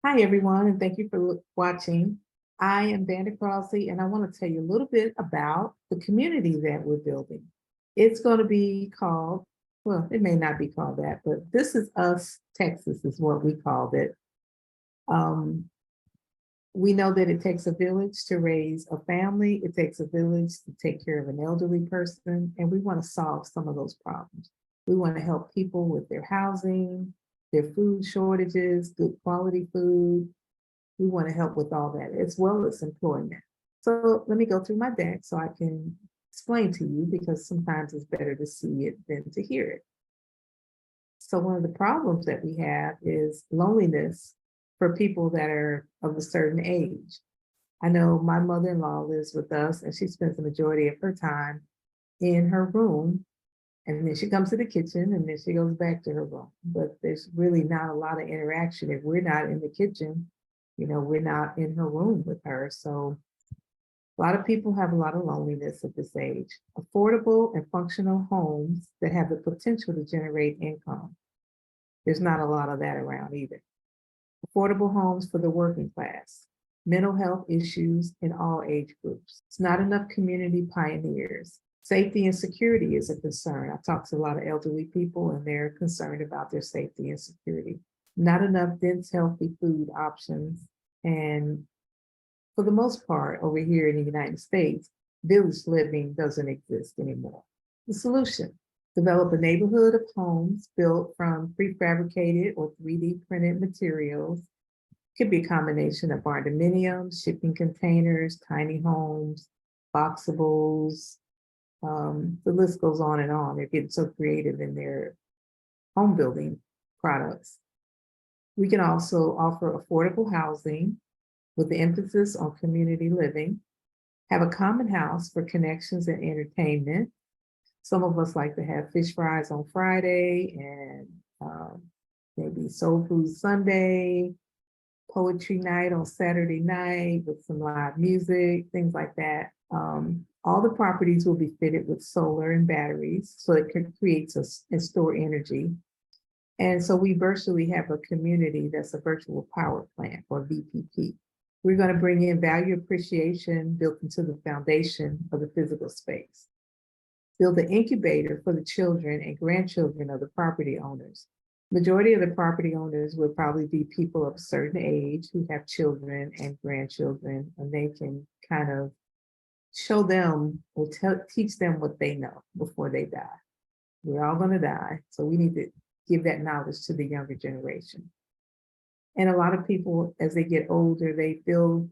Hi, everyone, and thank you for watching. I am Vanda Crossley, and I want to tell you a little bit about the community that we're building. It's going to be called, well, it may not be called that, but This Is Us, Texas is what we called it. Um, we know that it takes a village to raise a family. It takes a village to take care of an elderly person, and we want to solve some of those problems. We want to help people with their housing, their food shortages, good quality food. We want to help with all that as well as employment. So let me go through my deck so I can explain to you because sometimes it's better to see it than to hear it. So one of the problems that we have is loneliness for people that are of a certain age. I know my mother-in-law lives with us and she spends the majority of her time in her room, and then she comes to the kitchen and then she goes back to her room. But there's really not a lot of interaction. If we're not in the kitchen, we're not in her room with her. So a lot of people have a lot of loneliness at this age. Affordable and functional homes that have the potential to generate income. There's not a lot of that around either. Affordable homes for the working class. Mental health issues in all age groups. It's not enough community pioneers. Safety and security is a concern. I've talked to a lot of elderly people and they're concerned about their safety and security. Not enough dense, healthy food options. And for the most part, over here in the United States, village living doesn't exist anymore. The solution: develop a neighborhood of homes built from prefabricated or 3D printed materials. Could be a combination of barndominiums, shipping containers, tiny homes, boxables. The list goes on and on. They're getting so creative in their home building products. We can also offer affordable housing with the emphasis on community living, have a common house for connections and entertainment. Some of us like to have fish fries on Friday and maybe soul food Sunday, poetry night on Saturday night with some live music, things like that. All the properties will be fitted with solar and batteries so it can create and store energy. And so we virtually have a community that's a virtual power plant or VPP. We're going to bring in value appreciation built into the foundation of the physical space. Build an incubator for the children and grandchildren of the property owners. Majority of the property owners will probably be people of a certain age who have children and grandchildren, and they can kind of show them or teach them what they know before they die. We're all going to die, so we need to give that knowledge to the younger generation. And a lot of people, as they get older, they feel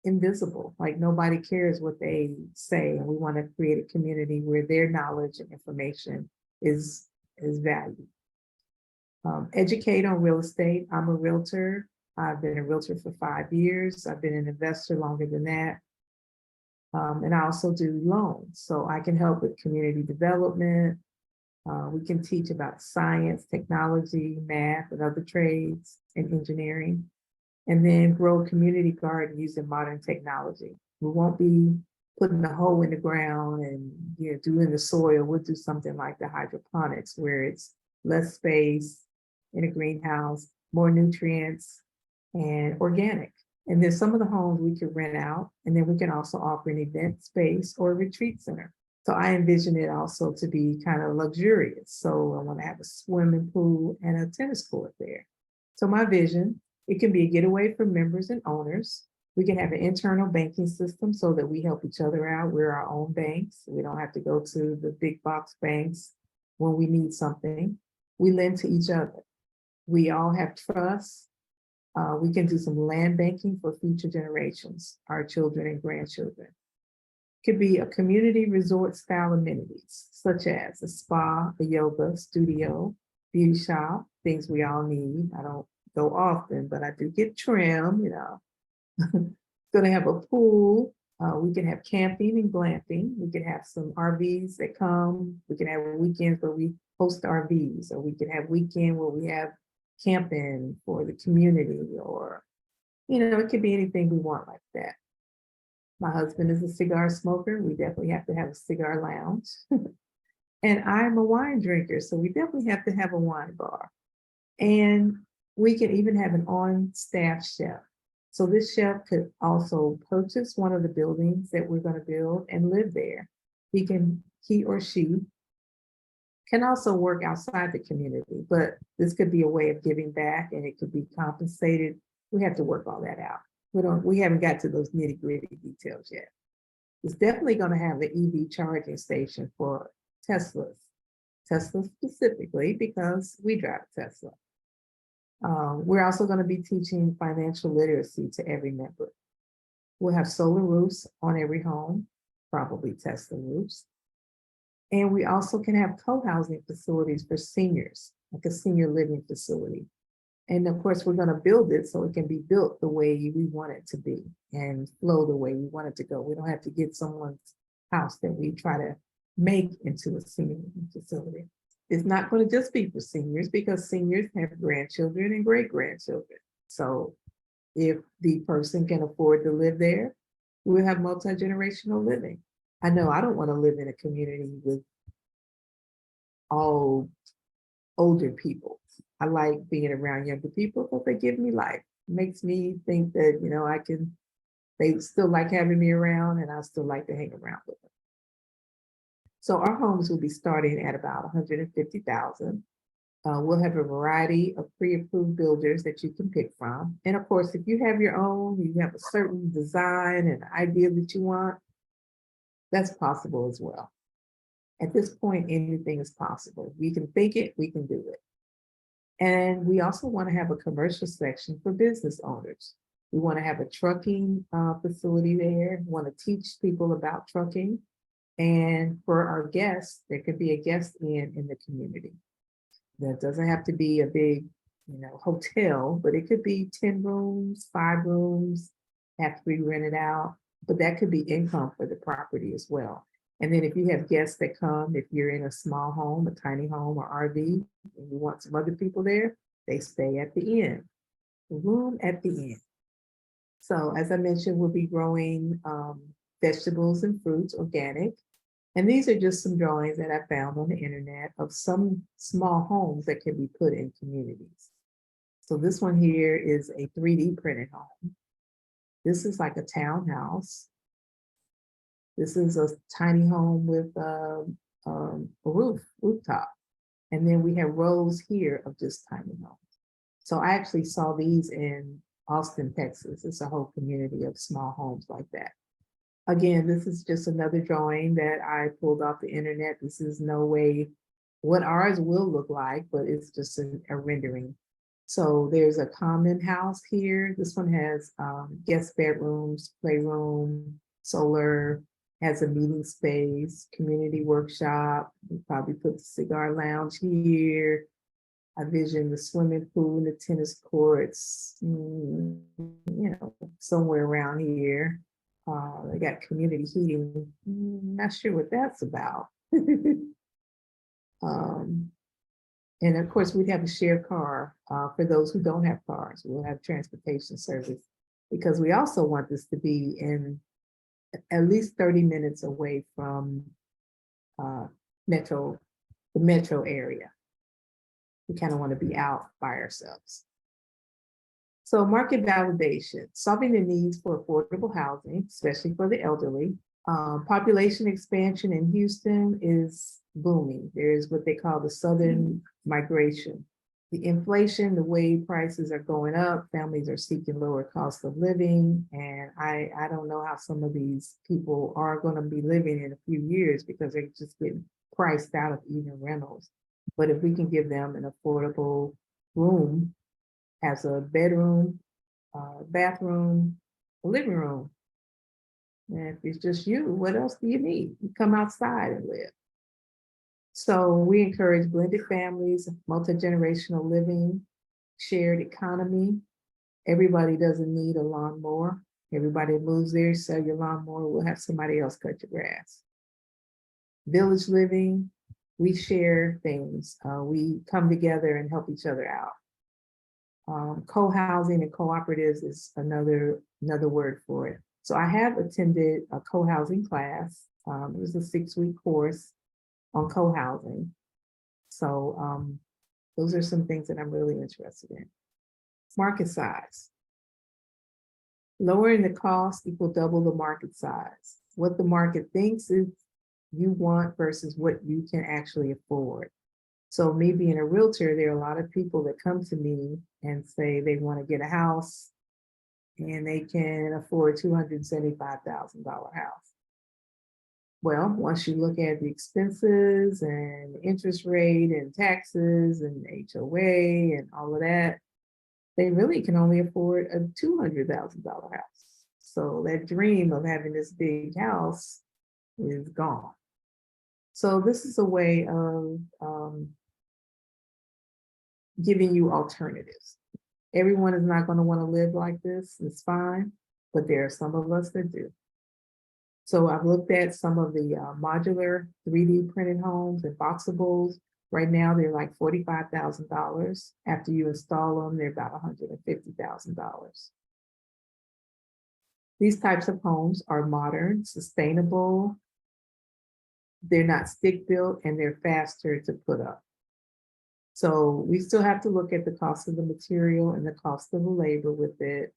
invisible, like nobody cares what they say. And we want to create a community where their knowledge and information is valued. Educate on real estate. I'm a realtor. I've been a realtor for 5 years. I've been an investor longer than that. And I also do loans. So I can help with community development. We can teach about science, technology, math, and other trades and engineering, and then grow a community garden using modern technology. We won't be putting a hole in the ground and doing the soil. We'll do something like the hydroponics where it's less space in a greenhouse, more nutrients, and organic. And then some of the homes we could rent out, and then we can also offer an event space or a retreat center. So I envision it also to be kind of luxurious. So I want to have a swimming pool and a tennis court there. So my vision, it can be a getaway for members and owners. We can have an internal banking system so that we help each other out. We're our own banks. We don't have to go to the big box banks when we need something. We lend to each other. We all have trust. We can do some land banking for future generations, our children and grandchildren. Could be a community resort style amenities, such as a spa, a yoga studio, beauty shop, things we all need. I don't go often, but I do get trim, Gonna have a pool. We can have camping and glamping. We can have some RVs that come. We can have weekends where we host RVs, or we can have weekend where we have camping for the community, or, it could be anything we want like that. My husband is a cigar smoker. We definitely have to have a cigar lounge. And I'm a wine drinker, so we definitely have to have a wine bar. And We can even have an on-staff chef. So this chef could also purchase one of the buildings that we're going to build and live there. He or she can also work outside the community, but this could be a way of giving back and it could be compensated. We have to work all that out. We haven't got to those nitty-gritty details yet. It's definitely going to have an EV charging station for Teslas, Tesla specifically because we drive Tesla. We're also going to be teaching financial literacy to every member. We'll have solar roofs on every home, probably Tesla roofs. And we also can have co-housing facilities for seniors, like a senior living facility. And of course, we're going to build it so it can be built the way we want it to be and flow the way we want it to go. We don't have to get someone's house that we try to make into a senior living facility. It's not going to just be for seniors because seniors have grandchildren and great-grandchildren. So if the person can afford to live there, we'll have multi-generational living. I know I don't want to live in a community with all older people. I like being around younger people because they give me life. It makes me think that, they still like having me around and I still like to hang around with them. So our homes will be starting at about 150,000. We'll have a variety of pre-approved builders that you can pick from. And of course, if you have your own, you have a certain design and idea that you want, that's possible as well. At this point, anything is possible. We can think it, we can do it. And we also want to have a commercial section for business owners. We want to have a trucking facility there. We want to teach people about trucking. And for our guests, there could be a guest inn in the community. That doesn't have to be a big, hotel, but it could be 10 rooms, 5 rooms, have to be rented out. But that could be income for the property as well. And then if you have guests that come, if you're in a small home, a tiny home or RV, and you want some other people there, they stay at the inn, the room at the inn. So as I mentioned, we'll be growing vegetables and fruits, organic. And these are just some drawings that I found on the internet of some small homes that can be put in communities. So this one here is a 3D printed home. This is like a townhouse. This is a tiny home with a rooftop. And then we have rows here of just tiny homes. So I actually saw these in Austin, Texas. It's a whole community of small homes like that. Again, this is just another drawing that I pulled off the internet. This is no way what ours will look like, but it's just a rendering. So there's a common house here. This one has guest bedrooms, playroom, solar, has a meeting space, community workshop. We probably put the cigar lounge here. I vision the swimming pool and the tennis courts, somewhere around here. They got community heating. Not sure what that's about. And of course, we'd have a shared car for those who don't have cars. We'll have transportation service because we also want this to be in at least 30 minutes away from the metro area. We kind of want to be out by ourselves. So market validation, solving the needs for affordable housing, especially for the elderly. Population expansion in Houston is booming. There's what they call the Southern migration. The inflation, the way prices are going up, families are seeking lower cost of living. And I don't know how some of these people are going to be living in a few years because they're just getting priced out of even rentals. But if we can give them an affordable room, has a bedroom, bathroom, a living room. And if it's just you, what else do you need? You come outside and live. So we encourage blended families, multi-generational living, shared economy. Everybody doesn't need a lawnmower. Everybody moves there, sell your lawnmower, we'll have somebody else cut your grass. Village living, we share things. We come together and help each other out. Co-housing and cooperatives is another word for it. So I have attended a co-housing class. It was a 6-week course on co-housing. So those are some things that I'm really interested in. Market size. Lowering the cost equal double the market size. What the market thinks is you want versus what you can actually afford. So me being a realtor, there are a lot of people that come to me and say they want to get a house and they can afford $275,000 house. Well, once you look at the expenses and interest rate and taxes and HOA and all of that, they really can only afford a $200,000 house. So that dream of having this big house is gone. So this is a way of giving you alternatives. Everyone is not going to want to live like this. It's fine, but there are some of us that do. So I've looked at some of the modular 3D printed homes and boxables. Right now, they're like $45,000. After you install them, they're about $150,000. These types of homes are modern, sustainable. They're not stick built and they're faster to put up. So we still have to look at the cost of the material and the cost of the labor with it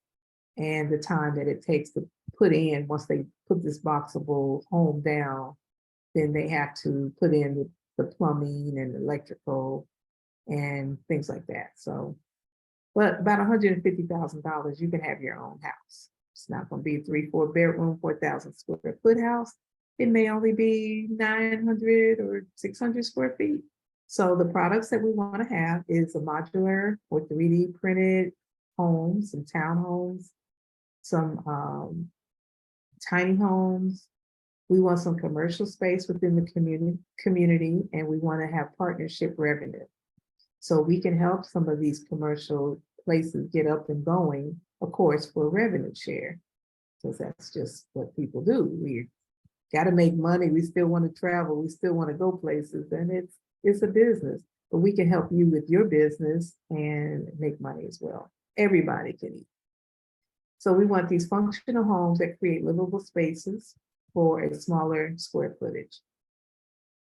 and the time that it takes to put in. Once they put this boxable home down, then they have to put in the plumbing and electrical and things like that. So, but about $150,000, you can have your own house. It's not going to be a 3-4 bedroom, 4,000 square foot house. It may only be 900 or 600 square feet. So the products that we want to have is a modular or 3D printed homes, some townhomes, some tiny homes. We want some commercial space within the community, and we want to have partnership revenue. So we can help some of these commercial places get up and going, of course, for revenue share, because that's just what people do. We got to make money. We still want to travel. We still want to go places, and it's a business, but we can help you with your business and make money as well. Everybody can eat. So we want these functional homes that create livable spaces for a smaller square footage.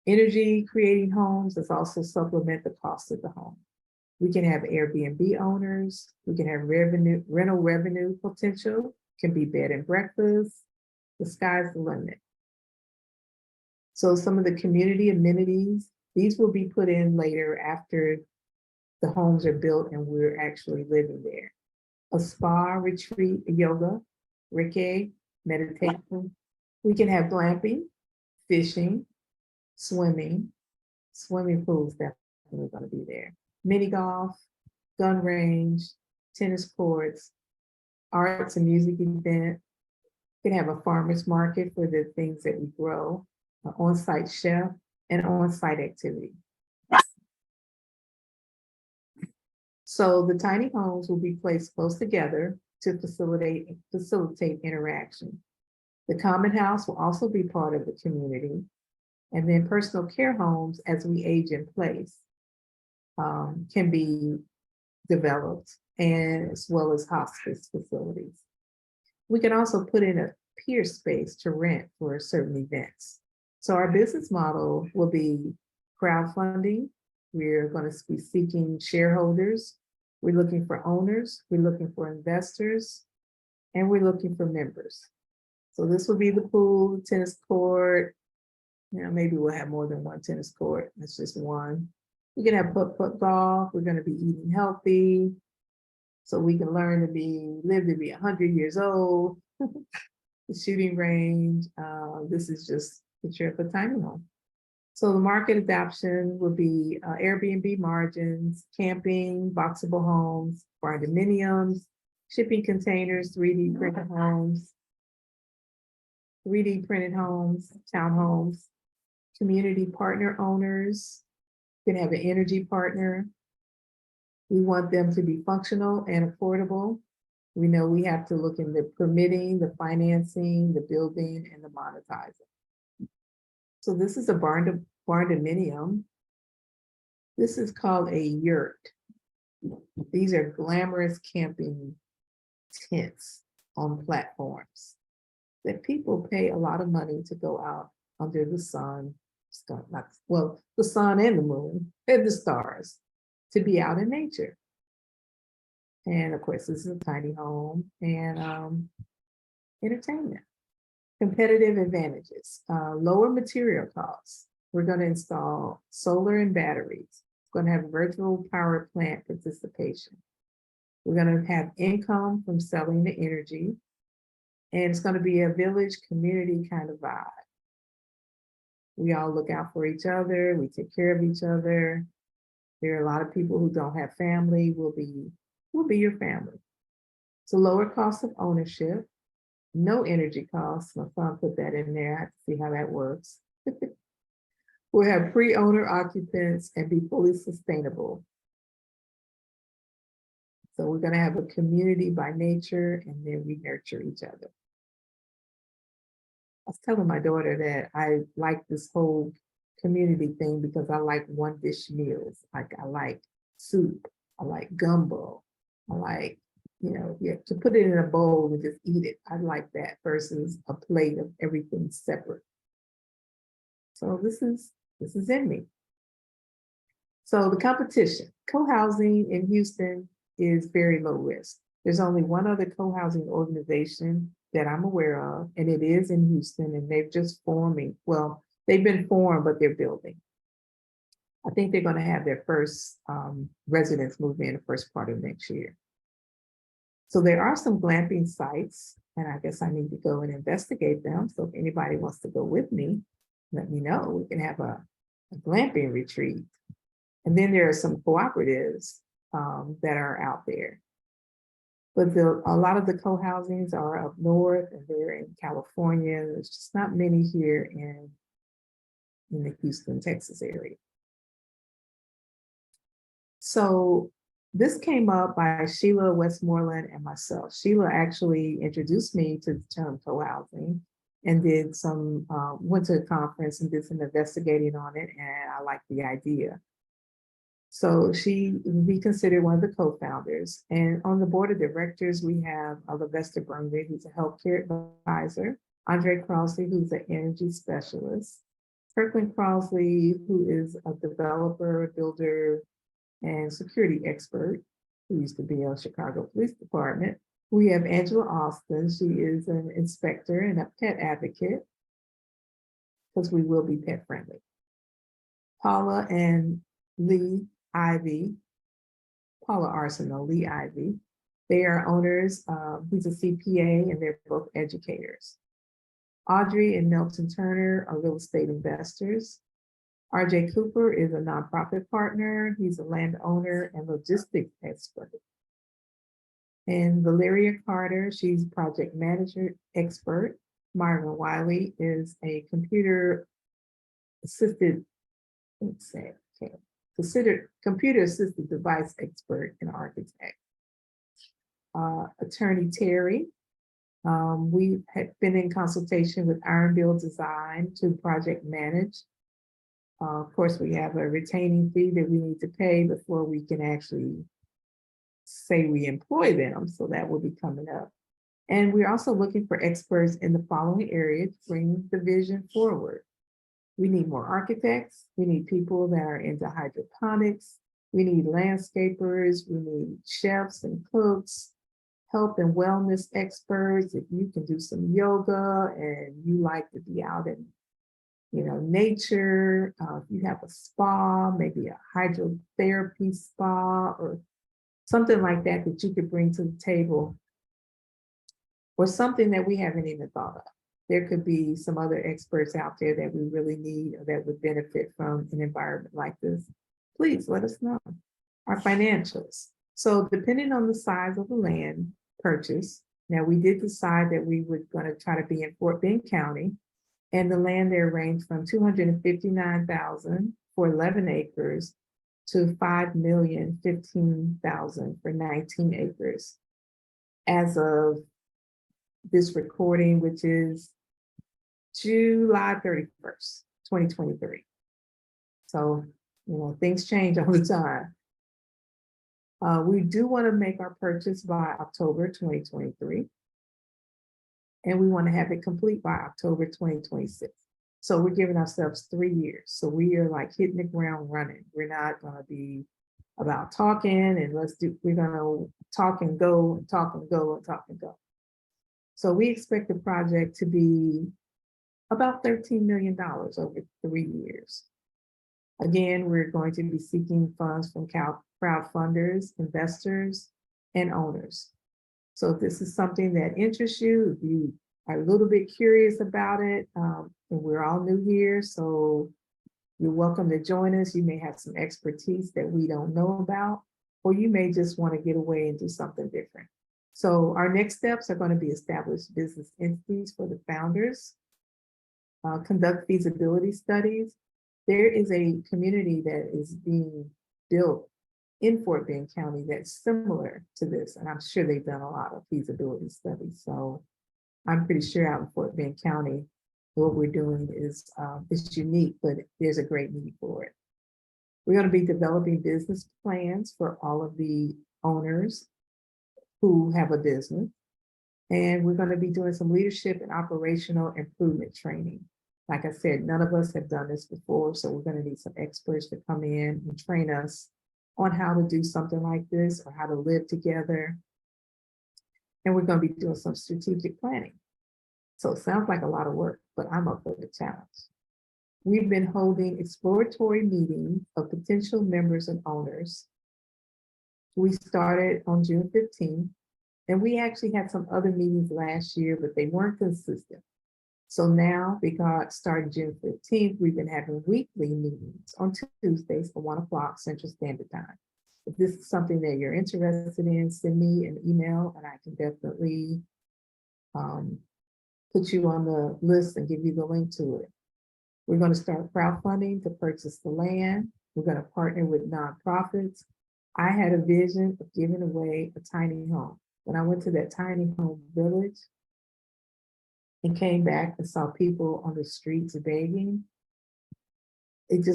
Energy creating homes is also supplement the cost of the home. We can have Airbnb owners. We can have rental revenue potential, can be bed and breakfast. The sky's the limit. So some of the community amenities, these will be put in later after the homes are built and we're actually living there. A spa, retreat, yoga, Reiki, meditation. We can have glamping, fishing, swimming. Swimming pools definitely going to be there. Mini golf, gun range, tennis courts, arts and music event. We can have a farmer's market for the things that we grow, an on-site chef, and on-site activity. So the tiny homes will be placed close together to facilitate interaction. The common house will also be part of the community. And then personal care homes, as we age in place, can be developed, and as well as hospice facilities. We can also put in a peer space to rent for certain events. So our business model will be crowdfunding. We're going to be seeking shareholders. We're looking for owners. We're looking for investors, and we're looking for members. So this will be the pool, the tennis court. You know, maybe we'll have more than one tennis court. That's just one. We can have putt-putt golf. We're going to be eating healthy, so we can live to be 100 years old. The shooting range. This is just a picture of a tiny home. So the market adoption will be Airbnb margins, camping, boxable homes, barndominiums, shipping containers, 3D printed homes, townhomes, community partner owners. You can have an energy partner. We want them to be functional and affordable. We know we have to look in the permitting, the financing, the building, and the monetizing. So this is a barndominium. This is called a yurt. These are glamorous camping tents on platforms that people pay a lot of money to go out under the sun, the sun and the moon and the stars, to be out in nature. And of course, this is a tiny home and entertainment. Competitive advantages, lower material costs. We're going to install solar and batteries. It's going to have virtual power plant participation. We're going to have income from selling the energy. And it's going to be a village community kind of vibe. We all look out for each other. We take care of each other. There are a lot of people who don't have family. We'll be your family. It's a lower cost of ownership, no energy costs. My son put that in there. I have to see how that works. We'll have pre-owner occupants and be fully sustainable. So we're going to have a community by nature, and then we nurture each other. I was telling my daughter that I like this whole community thing because I like one dish meals. Like I like soup, I like gumbo, I like, to put it in a bowl and just eat it. I like that versus a plate of everything separate. So this is in me. So the competition, co-housing in Houston is very low risk. There's only one other co-housing organization that I'm aware of, and it is in Houston, and they've just forming. Well, they've been formed, but they're building. I think they're going to have their first residents move in the first part of next year. So there are some glamping sites, and I guess I need to go and investigate them. So if anybody wants to go with me, let me know. We can have a glamping retreat. And then there are some cooperatives that are out there. But a lot of the co-housings are up north, and they're in California. There's just not many here in the Houston, Texas area. So this came up by Sheila Westmoreland and myself. Sheila actually introduced me to the term co-housing and did some, went to a conference and did some investigating on it, and I liked the idea. So she would be considered one of the co-founders. And on the board of directors, we have Levester Brumley, who's a healthcare advisor, Andre Crossley, who's an energy specialist, Kirkland Crossley, who is a developer, builder, and security expert, who used to be on Chicago Police Department. We have Angela Austin. She is an inspector and a pet advocate, because we will be pet friendly. Paula and Lee Ivy, Paula Arsenal, Lee Ivy. They are owners. He's a CPA, and they're both educators. Audrey and Nelson Turner are real estate investors. RJ Cooper is a nonprofit partner. He's a landowner and logistics expert. And Valeria Carter, she's project manager expert. Myron Wiley is a computer assisted, considered computer assisted device expert and architect. Attorney Terry, we had been in consultation with Ironbill Design to project manage. Of course, we have a retaining fee that we need to pay before we can actually say we employ them. So that will be coming up. And we're also looking for experts in the following areas to bring the vision forward. We need more architects. We need people that are into hydroponics. We need landscapers. We need chefs and cooks, health and wellness experts. If you can do some yoga and you like to be out in nature, if you have a spa, maybe a hydrotherapy spa or something like that that you could bring to the table, or something that we haven't even thought of. There could be some other experts out there that we really need or that would benefit from an environment like this. Please let us know. Our financials. So depending on the size of the land purchase, now we did decide that we were going to try to be in Fort Bend County, and the land there ranged from $259,000 for 11 acres to $5,015,000 for 19 acres. As of this recording, which is July 31st, 2023. So, things change all the time. We do want to make our purchase by October 2023. And we want to have it complete by October 2026. So we're giving ourselves 3 years. So we are like hitting the ground running. We're not going to be about talking and we're gonna talk and go and talk and go and talk and go. So we expect the project to be about $13 million over 3 years. Again, we're going to be seeking funds from crowdfunders, investors, and owners. So if this is something that interests you, if you are a little bit curious about it, and we're all new here, so you're welcome to join us. You may have some expertise that we don't know about, or you may just want to get away and do something different. So our next steps are going to be establish business entities for the founders, conduct feasibility studies. There is a community that is being built in Fort Bend County that's similar to this, and I'm sure they've done a lot of feasibility studies. So I'm pretty sure out in Fort Bend County, what we're doing is unique, but there's a great need for it. We're going to be developing business plans for all of the owners who have a business. And we're going to be doing some leadership and operational improvement training. Like I said, none of us have done this before, so we're going to need some experts to come in and train us on how to do something like this or how to live together. And we're going to be doing some strategic planning. So it sounds like a lot of work, but I'm up for the challenge. We've been holding exploratory meetings of potential members and owners. We started on June 15th, and we actually had some other meetings last year, but they weren't consistent. So now, because starting June 15th, we've been having weekly meetings on Tuesdays at 1 o'clock Central Standard Time. If this is something that you're interested in, send me an email and I can definitely put you on the list and give you the link to it. We're going to start crowdfunding to purchase the land. We're going to partner with nonprofits. I had a vision of giving away a tiny home. When I went to that tiny home village and came back and saw people on the streets begging, it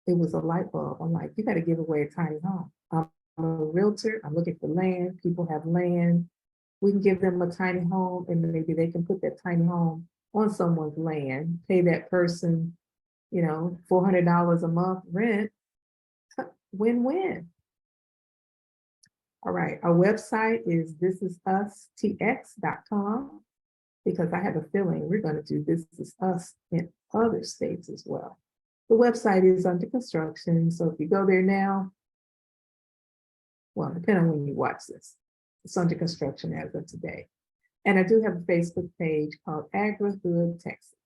was a light bulb. I'm like, you got to give away a tiny home. I'm a realtor. I'm looking for land. People have land. We can give them a tiny home and maybe they can put that tiny home on someone's land, pay that person, $400 a month rent, win-win. All right, our website is thisisustx.com because I have a feeling we're going to do This Is Us in other states as well. The website is under construction, so if you go there now, well, depending on when you watch this, it's under construction as of today. And I do have a Facebook page called Agrihood, Texas.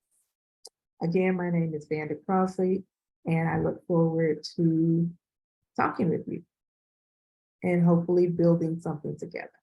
Again, my name is Vanda Crossley, and I look forward to talking with you and hopefully building something together.